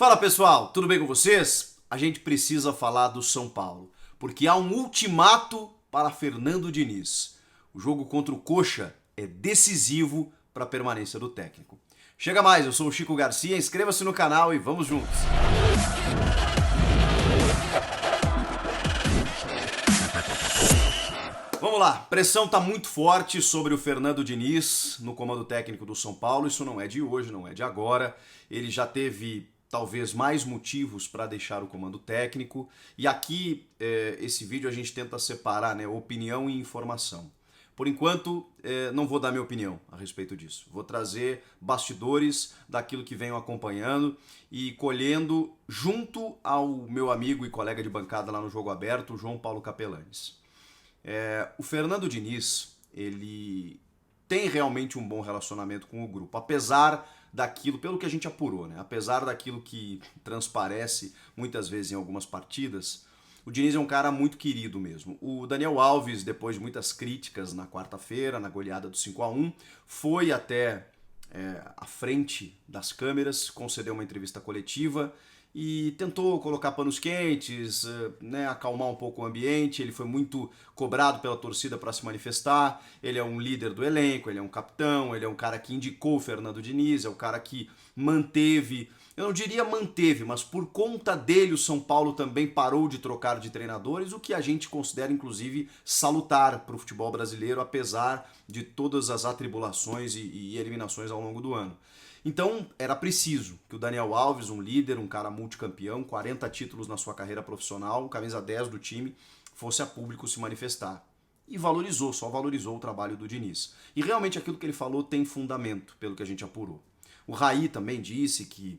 Fala pessoal, tudo bem com vocês? A gente precisa falar do São Paulo, porque há um ultimato para Fernando Diniz. O jogo contra o Coxa é decisivo para a permanência do técnico. Chega mais, eu sou o Chico Garcia, inscreva-se no canal e vamos juntos! Vamos lá, pressão está muito forte sobre o Fernando Diniz no comando técnico do São Paulo. Isso não é de hoje, não é de agora. Ele já teve talvez mais motivos para deixar o comando técnico. E aqui, esse vídeo a gente tenta separar, né, opinião e informação. Por enquanto, não vou dar minha opinião a respeito disso. Vou trazer bastidores daquilo que venho acompanhando e colhendo junto ao meu amigo e colega de bancada lá no Jogo Aberto, João Paulo Capelanes. O Fernando Diniz, ele tem realmente um bom relacionamento com o grupo, apesar daquilo, pelo que a gente apurou, né? Apesar daquilo que transparece muitas vezes em algumas partidas, o Diniz é um cara muito querido mesmo. O Daniel Alves, depois de muitas críticas na quarta-feira, na goleada do 5-1, foi até à frente das câmeras, concedeu uma entrevista coletiva e tentou colocar panos quentes, né, acalmar um pouco o ambiente. Ele foi muito cobrado pela torcida para se manifestar. Ele é um líder do elenco, ele é um capitão, ele é um cara que indicou o Fernando Diniz, é o cara que manteve, eu não diria manteve, mas por conta dele o São Paulo também parou de trocar de treinadores, o que a gente considera inclusive salutar para o futebol brasileiro, apesar de todas as atribulações e eliminações ao longo do ano. Então, era preciso que o Daniel Alves, um líder, um cara multicampeão, 40 títulos na sua carreira profissional, camisa 10 do time, fosse a público se manifestar. E valorizou, só valorizou o trabalho do Diniz. E realmente aquilo que ele falou tem fundamento, pelo que a gente apurou. O Raí também disse que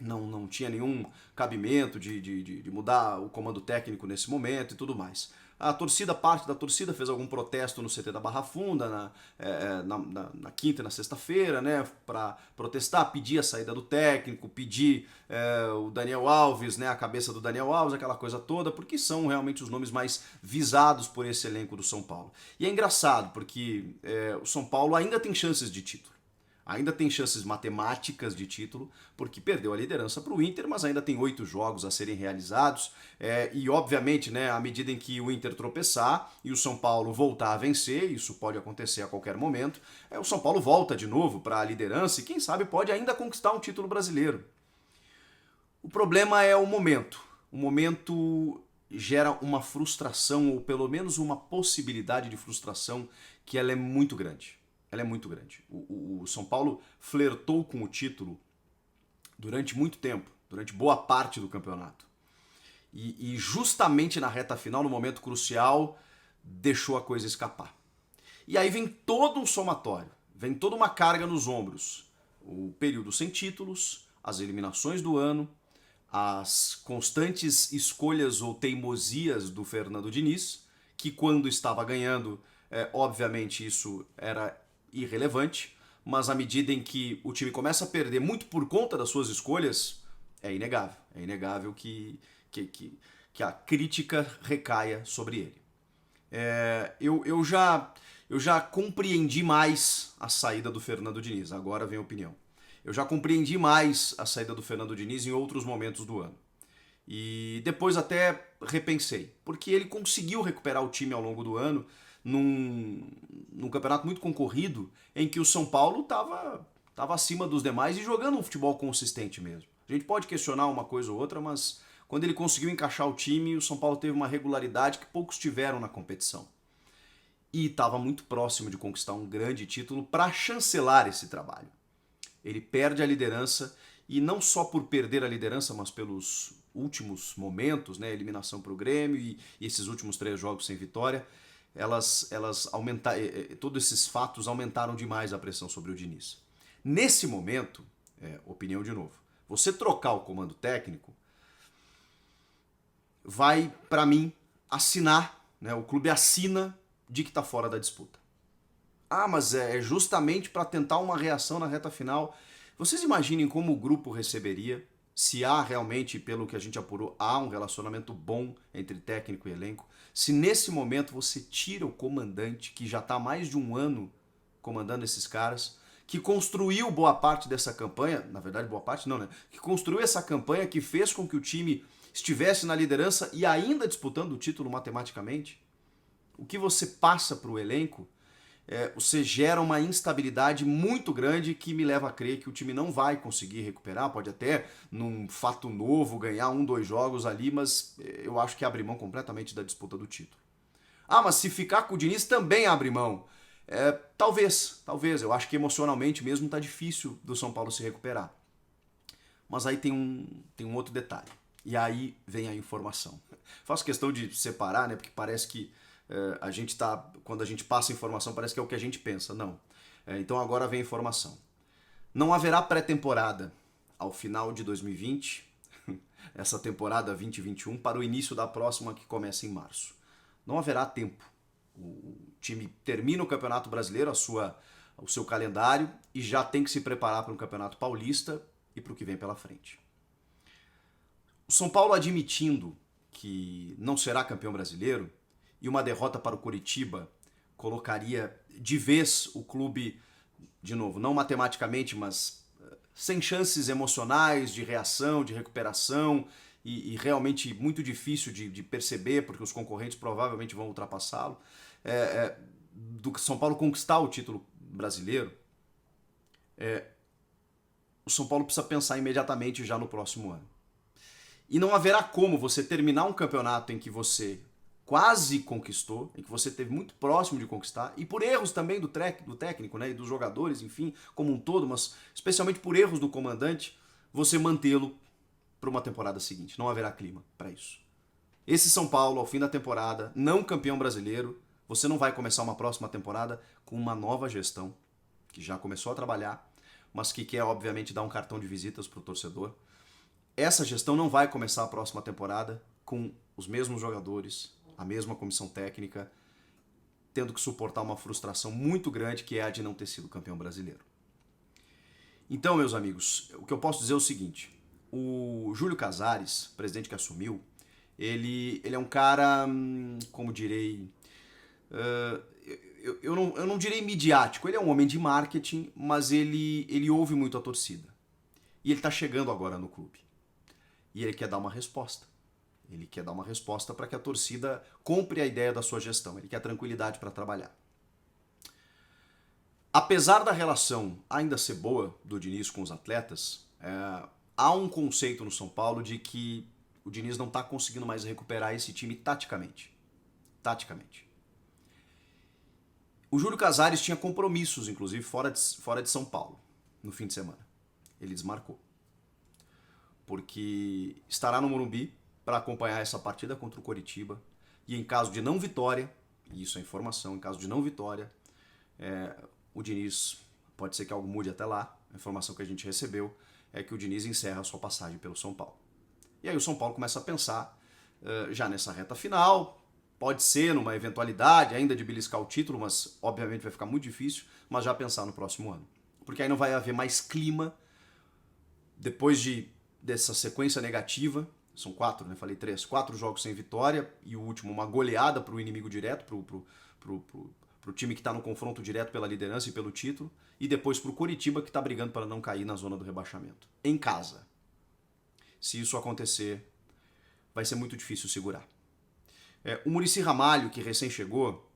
não tinha nenhum cabimento de mudar o comando técnico nesse momento e tudo mais. A torcida, parte da torcida, fez algum protesto no CT da Barra Funda na quinta e na sexta-feira, né, para protestar, pedir a saída do técnico, pedir o Daniel Alves, né, a cabeça do Daniel Alves, aquela coisa toda, porque são realmente os nomes mais visados por esse elenco do São Paulo. E é engraçado, porque o São Paulo ainda tem chances de título. Ainda tem chances matemáticas de título, porque perdeu a liderança para o Inter, mas ainda tem 8 jogos a serem realizados. E obviamente, né, à medida em que o Inter tropeçar e o São Paulo voltar a vencer, isso pode acontecer a qualquer momento, o São Paulo volta de novo para a liderança e quem sabe pode ainda conquistar um título brasileiro. O problema é o momento. O momento gera uma frustração, ou pelo menos uma possibilidade de frustração, que ela é muito grande. Ela é muito grande. O São Paulo flertou com o título durante muito tempo, durante boa parte do campeonato. E justamente na reta final, no momento crucial, deixou a coisa escapar. E aí vem todo um somatório, vem toda uma carga nos ombros. O período sem títulos, as eliminações do ano, as constantes escolhas ou teimosias do Fernando Diniz, que quando estava ganhando, obviamente isso era irrelevante, mas à medida em que o time começa a perder muito por conta das suas escolhas, é inegável que a crítica recaia sobre ele. Eu já compreendi mais a saída do Fernando Diniz, agora vem a opinião. Eu já compreendi mais a saída do Fernando Diniz em outros momentos do ano. E depois até repensei, porque ele conseguiu recuperar o time ao longo do ano num campeonato muito concorrido, em que o São Paulo estava acima dos demais e jogando um futebol consistente mesmo. A gente pode questionar uma coisa ou outra, mas quando ele conseguiu encaixar o time, o São Paulo teve uma regularidade que poucos tiveram na competição. E estava muito próximo de conquistar um grande título para chancelar esse trabalho. Ele perde a liderança, e não só por perder a liderança, mas pelos últimos momentos, né, eliminação para o Grêmio e esses últimos 3 jogos sem vitória, elas aumentaram, todos esses fatos aumentaram demais a pressão sobre o Diniz. Nesse momento, opinião de novo, você trocar o comando técnico vai, para mim, assinar, né, o clube assina de que está fora da disputa. Ah, mas é justamente para tentar uma reação na reta final. Vocês imaginem como o grupo receberia se há realmente, pelo que a gente apurou, há um relacionamento bom entre técnico e elenco, se nesse momento você tira o comandante, que já está há mais de um ano comandando esses caras, que construiu boa parte dessa campanha, na verdade boa parte não, né? Que construiu essa campanha que fez com que o time estivesse na liderança e ainda disputando o título matematicamente. O que você passa para o elenco, você gera uma instabilidade muito grande que me leva a crer que o time não vai conseguir recuperar, pode até, num fato novo, ganhar 1, 2 jogos ali, mas eu acho que abre mão completamente da disputa do título. Ah, mas se ficar com o Diniz também abre mão. Talvez. Eu acho que emocionalmente mesmo tá difícil do São Paulo se recuperar. Mas aí tem um outro detalhe. E aí vem a informação. Faço questão de separar, né? Porque parece que a gente tá. Quando a gente passa informação, parece que é o que a gente pensa. Não. Então agora vem a informação. Não haverá pré-temporada ao final de 2020, essa temporada 2021, para o início da próxima que começa em março. Não haverá tempo. O time termina o Campeonato Brasileiro, o seu calendário, e já tem que se preparar para um Campeonato Paulista e para o que vem pela frente. O São Paulo admitindo que não será campeão brasileiro e uma derrota para o Coritiba colocaria de vez o clube, de novo, não matematicamente, mas sem chances emocionais, de reação, de recuperação, e realmente muito difícil de perceber, porque os concorrentes provavelmente vão ultrapassá-lo, do São Paulo conquistar o título brasileiro, o São Paulo precisa pensar imediatamente já no próximo ano. E não haverá como você terminar um campeonato em que você quase conquistou, em que você esteve muito próximo de conquistar, e por erros também do técnico, né, e dos jogadores, enfim, como um todo, mas especialmente por erros do comandante, você mantê-lo para uma temporada seguinte. Não haverá clima para isso. Esse São Paulo, ao fim da temporada, não campeão brasileiro, você não vai começar uma próxima temporada com uma nova gestão, que já começou a trabalhar, mas que quer, obviamente, dar um cartão de visitas para o torcedor. Essa gestão não vai começar a próxima temporada com os mesmos jogadores, a mesma comissão técnica, tendo que suportar uma frustração muito grande, que é a de não ter sido campeão brasileiro. Então, meus amigos, o que eu posso dizer é o seguinte: o Júlio Casares, presidente que assumiu, ele é um cara, como direi, eu não direi midiático, ele é um homem de marketing, mas ele ouve muito a torcida. E ele está chegando agora no clube. E ele quer dar uma resposta. Ele quer dar uma resposta para que a torcida compre a ideia da sua gestão. Ele quer tranquilidade para trabalhar. Apesar da relação ainda ser boa do Diniz com os atletas, há um conceito no São Paulo de que o Diniz não está conseguindo mais recuperar esse time taticamente. O Júlio Casares tinha compromissos, inclusive, fora de São Paulo, no fim de semana. Ele desmarcou. Porque estará no Morumbi para acompanhar essa partida contra o Coritiba. E em caso de não vitória, e isso é informação, em caso de não vitória, o Diniz, pode ser que algo mude até lá, a informação que a gente recebeu é que o Diniz encerra a sua passagem pelo São Paulo. E aí o São Paulo começa a pensar, já nessa reta final, pode ser numa eventualidade ainda de beliscar o título, mas obviamente vai ficar muito difícil, mas já pensar no próximo ano. Porque aí não vai haver mais clima, depois dessa sequência negativa, são 4, né? Falei 3, 4 jogos sem vitória, e o último uma goleada para o inimigo direto, para o time que está no confronto direto pela liderança e pelo título, e depois para o Coritiba, que está brigando para não cair na zona do rebaixamento. Em casa. Se isso acontecer, vai ser muito difícil segurar. O Muricy Ramalho, que recém chegou,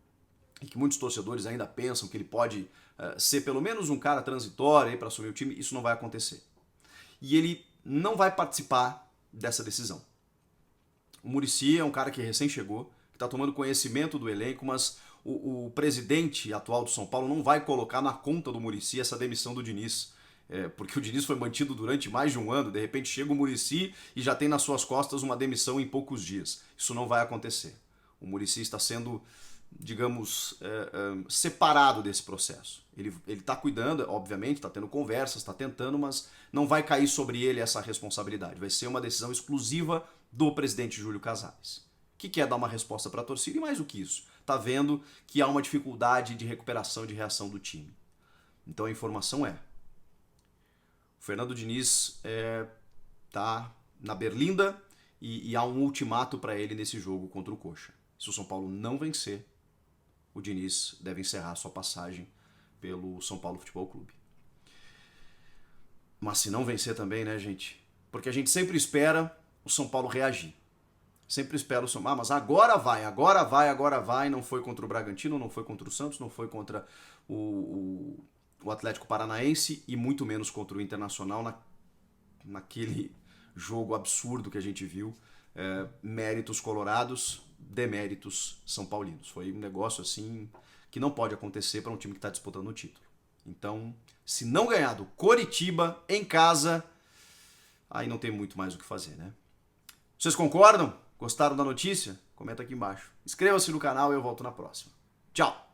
e que muitos torcedores ainda pensam que ele pode ser pelo menos um cara transitório para assumir o time, isso não vai acontecer. E ele não vai participar dessa decisão. O Muricy é um cara que recém chegou, que está tomando conhecimento do elenco, mas o presidente atual do São Paulo não vai colocar na conta do Muricy essa demissão do Diniz. Porque o Diniz foi mantido durante mais de um ano, de repente chega o Muricy e já tem nas suas costas uma demissão em poucos dias. Isso não vai acontecer. O Muricy está sendo, digamos, separado desse processo. Ele está cuidando, obviamente, está tendo conversas, está tentando, mas não vai cair sobre ele essa responsabilidade. Vai ser uma decisão exclusiva do presidente Júlio Casares, que quer dar uma resposta para a torcida e mais do que isso, está vendo que há uma dificuldade de recuperação, de reação do time. Então a informação o Fernando Diniz está na berlinda e há um ultimato para ele nesse jogo contra o Coxa. Se o São Paulo não vencer, o Diniz deve encerrar sua passagem pelo São Paulo Futebol Clube. Mas se não vencer também, né, gente? Porque a gente sempre espera o São Paulo reagir. Sempre espera o São Paulo. Ah, mas agora vai, agora vai, agora vai. Não foi contra o Bragantino, não foi contra o Santos, não foi contra o Atlético Paranaense e muito menos contra o Internacional naquele jogo absurdo que a gente viu. Méritos colorados, deméritos são paulinos. Foi um negócio assim que não pode acontecer para um time que está disputando o título. Então, se não ganhar do Coritiba em casa, aí não tem muito mais o que fazer, né? Vocês concordam? Gostaram da notícia? Comenta aqui embaixo. Inscreva-se no canal e eu volto na próxima. Tchau!